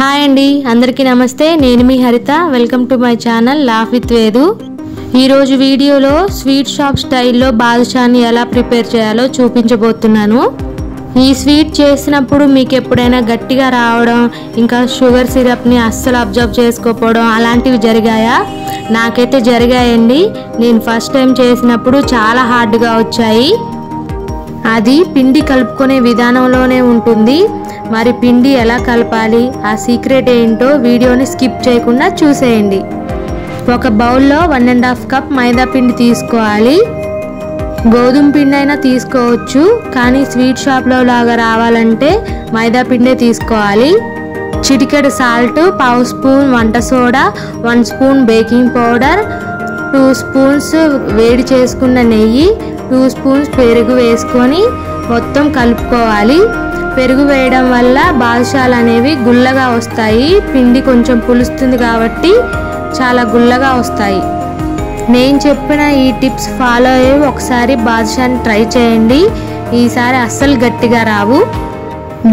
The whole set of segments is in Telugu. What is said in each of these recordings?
హాయ్ అండి, అందరికీ నమస్తే. నేను మీ హరిత. Welcome to my channel laugh with Vedu. ఈరోజు వీడియోలో స్వీట్ షాప్ స్టైల్లో బాదుషాని ఎలా ప్రిపేర్ చేయాలో చూపించబోతున్నాను. ఈ స్వీట్ చేసినప్పుడు మీకు ఎప్పుడైనా గట్టిగా రావడం, ఇంకా షుగర్ సిరప్ని అస్సలు అబ్జర్వ్ చేసుకోకపోవడం అలాంటివి జరిగాయా? నాకైతే జరిగాయండి. నేను ఫస్ట్ టైం చేసినప్పుడు చాలా హార్డ్గా వచ్చాయి. అది పిండి కలుపుకునే విధానంలోనే ఉంటుంది. మరి పిండి ఎలా కలపాలి, ఆ సీక్రెట్ ఏంటో వీడియోని స్కిప్ చేయకుండా చూసేయండి. ఒక బౌల్లో 1.5 కప్ మైదా పిండి తీసుకోవాలి. గోధుమ పిండి అయినా తీసుకోవచ్చు, కానీ స్వీట్ షాప్లో లాగా రావాలంటే మైదా పిండే తీసుకోవాలి. చిటికెడు సాల్ట్, 1/2 స్పూన్ వంట soda, 1 spoon baking powder, 2 spoons వేడి చేసుకున్న నెయ్యి, 2 స్పూన్స్ పెరుగు వేసుకొని మొత్తం కలుపుకోవాలి. పెరుగు వేయడం వల్ల బాదుషాలు అనేవి గుల్లగా వస్తాయి. పిండి కొంచెం పులుస్తుంది కాబట్టి చాలా గుల్లగా వస్తాయి. నేను చెప్పిన ఈ టిప్స్ ఫాలో అయ్యి ఒకసారి బాదుషాని ట్రై చేయండి. ఈసారి అస్సలు గట్టిగా రావు.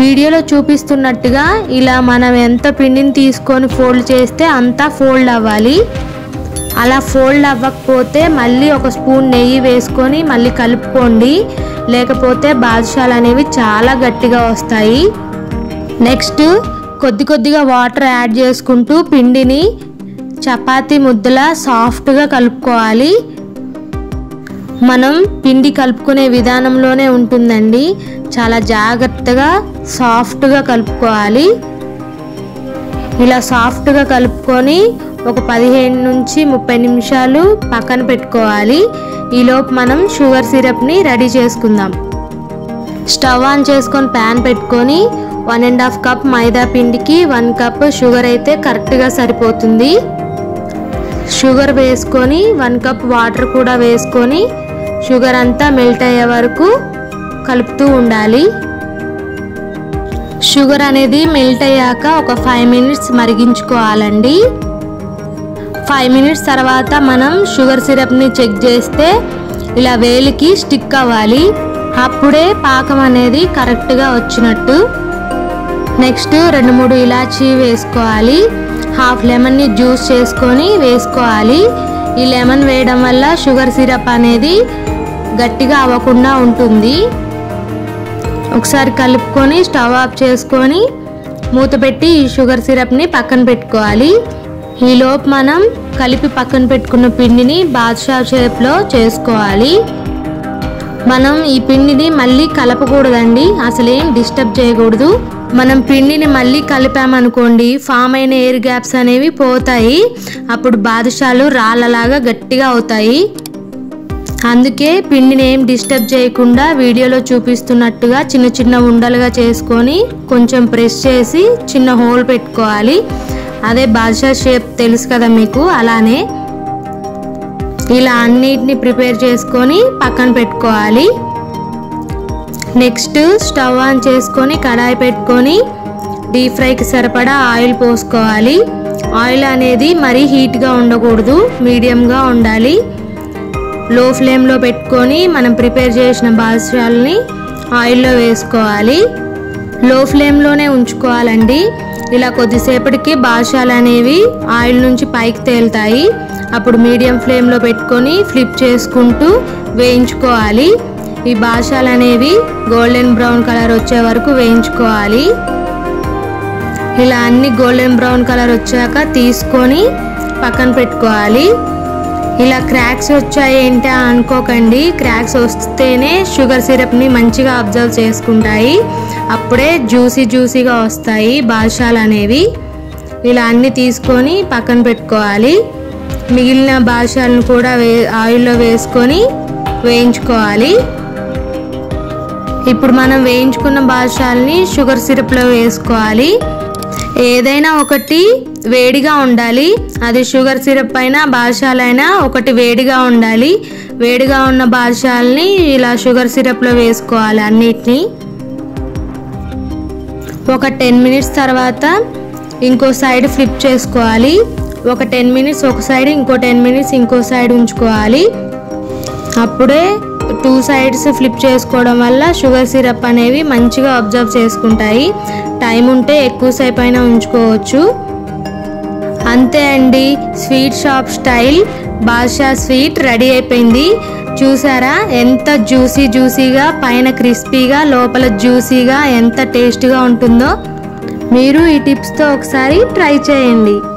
వీడియోలో చూపిస్తున్నట్టుగా ఇలా మనం ఎంత పిండిని తీసుకొని ఫోల్డ్ చేస్తే అంతా ఫోల్డ్ అవ్వాలి. అలా ఫోల్డ్ అవ్వకపోతే మళ్ళీ 1 స్పూన్ నెయ్యి వేసుకొని మళ్ళీ కలుపుకోండి, లేకపోతే బాదుషాలు అనేవి చాలా గట్టిగా వస్తాయి. నెక్స్ట్ కొద్దిగా వాటర్ యాడ్ చేసుకుంటూ పిండిని చపాతీ ముద్దలా సాఫ్ట్గా కలుపుకోవాలి. మనం పిండి కలుపుకునే విధానంలోనే ఉంటుందండి. చాలా జాగ్రత్తగా సాఫ్ట్గా కలుపుకోవాలి. ఇలా సాఫ్ట్గా కలుపుకొని ఒక 15 నుంచి 30 నిమిషాలు పక్కన పెట్టుకోవాలి. ఈలోపు మనం షుగర్ సిరప్ని రెడీ చేసుకుందాం. స్టవ్ ఆన్ చేసుకొని ప్యాన్ పెట్టుకొని 1.5 కప్ మైదా పిండికి 1 కప్ షుగర్ అయితే కరెక్ట్గా సరిపోతుంది. షుగర్ వేసుకొని 1 కప్ వాటర్ కూడా వేసుకొని షుగర్ అంతా మెల్ట్ అయ్యే వరకు కలుపుతూ ఉండాలి. షుగర్ అనేది మెల్ట్ అయ్యాక ఒక 5 మినిట్స్ మరిగించుకోవాలండి. 5 మినిట్స్ తర్వాత మనం షుగర్ సిరప్ని చెక్ చేస్తే ఇలా వేలికి స్టిక్ అవ్వాలి. అప్పుడే పాకం అనేది కరెక్ట్గా వచ్చినట్టు. నెక్స్ట్ 2-3 ఇలాచీ వేసుకోవాలి. హాఫ్ లెమన్ని జ్యూస్ చేసుకొని వేసుకోవాలి. ఈ లెమన్ వేయడం వల్ల షుగర్ సిరప్ అనేది గట్టిగా అవ్వకుండా ఉంటుంది. ఒకసారి కలుపుకొని స్టవ్ ఆఫ్ చేసుకొని మూత పెట్టి ఈ షుగర్ సిరప్ని పక్కన పెట్టుకోవాలి. ఈలోపు మనం కలిపి పక్కన పెట్టుకున్న పిండిని బాదుషా షేప్లో చేసుకోవాలి. మనం ఈ పిండిని మళ్ళీ కలపకూడదండి, అసలేం డిస్టర్బ్ చేయకూడదు. మనం పిండిని మళ్ళీ కలిపామనుకోండి, ఫామ్ అయిన ఎయిర్ గ్యాప్స్ అనేవి పోతాయి. అప్పుడు బాదుషాలు రాళ్ళలాగా గట్టిగా అవుతాయి. అందుకే పిండిని ఏం డిస్టర్బ్ చేయకుండా వీడియోలో చూపిస్తున్నట్టుగా చిన్న ఉండలుగా చేసుకొని కొంచెం ప్రెస్ చేసి చిన్న హోల్ పెట్టుకోవాలి. అదే బాదుషా షేప్ తెలుసు కదా మీకు, అలానే ఇలా అన్నిటిని ప్రిపేర్ చేసుకొని పక్కన పెట్టుకోవాలి. నెక్స్ట్ స్టవ్ ఆన్ చేసుకొని కడాయి పెట్టుకొని డీప్ ఫ్రైకి సరిపడా ఆయిల్ పోసుకోవాలి. ఆయిల్ అనేది మరీ హీట్గా ఉండకూడదు, మీడియంగా ఉండాలి. లో ఫ్లేమ్లో పెట్టుకొని మనం ప్రిపేర్ చేసిన బాదుషాలని ఆయిల్లో వేసుకోవాలి. లో ఫ్లేమ్లోనే ఉంచుకోవాలండి. ఇలా కొద్దిసేపటికి బాదుషాలు అనేవి ఆయిల్ నుంచి పైకి తేలుతాయి. అప్పుడు మీడియం ఫ్లేమ్లో పెట్టుకొని ఫ్లిప్ చేసుకుంటూ వేయించుకోవాలి. ఈ బాదుషాలు అనేవి గోల్డెన్ బ్రౌన్ కలర్ వచ్చే వరకు వేయించుకోవాలి. ఇలా అన్ని గోల్డెన్ బ్రౌన్ కలర్ వచ్చాక తీసుకొని పక్కన పెట్టుకోవాలి. ఇలా క్రాక్స్ వచ్చాయి ఏంటి అనుకోకండి, క్రాక్స్ వస్తేనే షుగర్ సిరప్ని మంచిగా అబ్జర్వ్ చేసుకుంటాయి. అప్పుడే జ్యూసీగా వస్తాయి బాదుషాలు అనేవి. ఇలా అన్ని తీసుకొని పక్కన పెట్టుకోవాలి. మిగిలిన బాదుషాలను కూడా ఆయిల్లో వేసుకొని వేయించుకోవాలి. ఇప్పుడు మనం వేయించుకున్న బాదుషాలని షుగర్ సిరప్లో వేసుకోవాలి. ఏదైనా ఒకటి వేడిగా ఉండాలి. అది షుగర్ సిరప్ అయినా బాదుషాలైనా ఒకటి వేడిగా ఉండాలి. వేడిగా ఉన్న బాదుషాలని ఇలా షుగర్ సిరప్లో వేసుకోవాలి అన్నిటినీ. ఒక 10 మినిట్స్ తర్వాత ఇంకో సైడ్ ఫ్లిప్ చేసుకోవాలి. ఒక 10 మినిట్స్ ఒక సైడ్, ఇంకో 10 మినిట్స్ ఇంకో సైడ్ ఉంచుకోవాలి. అప్పుడే టూ సైడ్స్ ఫ్లిప్ చేసుకోవడం వల్ల షుగర్ సిరప్ అనేవి మంచిగా అబ్జర్వ్ చేసుకుంటాయి. టైం ఉంటే ఎక్కువసేపు అయినా ఉంచుకోవచ్చు. అంతే అండి, sweet shop style badusha sweet ready అయిపోయింది. చూసారా ఎంత జ్యూసీగా, పైన క్రిస్పీగా, లోపల జ్యూసీగా ఎంత టేస్టీగా ఉంటుందో. మీరు ఈ టిప్స్తో ఒకసారి ట్రై చేయండి.